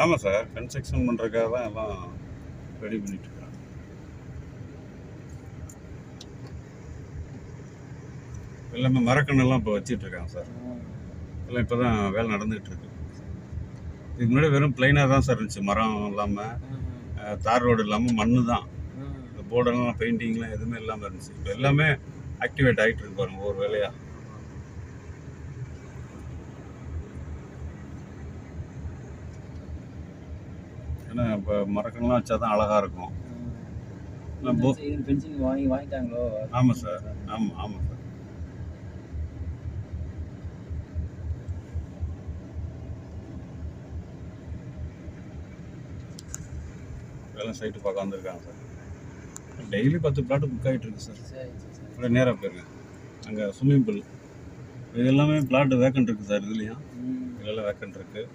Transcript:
ஆமாம் sir, construction பண்ணுறதுக்காக தான் எல்லாம் ரெடி பண்ணிட்டு இருக்காங்க. எல்லாமே மரக்கண்ணெல்லாம் இப்போ வச்சிட்டு இருக்காங்க சார். எல்லாம் இப்போ தான் வேலை நடந்துகிட்டு இருக்கு. இதுக்கு முன்னாடி வெறும் பிளைனாக தான் சார் இருந்துச்சு, மரம் இல்லாமல், தார் ரோடு இல்லாமல் மண்ணு தான். இந்த போர்டெல்லாம் பெயிண்டிங்லாம் எதுவுமே இல்லாமல் இருந்துச்சு. இப்போ எல்லாமே ஆக்டிவேட் ஆகிட்டு இருக்கு பாருங்க ஒவ்வொரு வேலையாக. ஏன்னா இப்போ மரக்கண்ணெல்லாம் வச்சா தான் அழகாக இருக்கும். ஆமாம் சார், ஆமாம் சார். வேலை சைட்டு பார்க்க வந்திருக்காங்க சார். டெய்லி 10 பிளாட்டு புக் ஆகிட்டு இருக்கு சார். அப்படியே நேராக போயிருங்க, அங்கே ஸ்விம்மிங் பூல் இது எல்லாமே பிளாட்டு வேக்கண்ட் இருக்குது சார். இதுலேயும் இதெல்லாம் வேக்கண்ட் இருக்குது.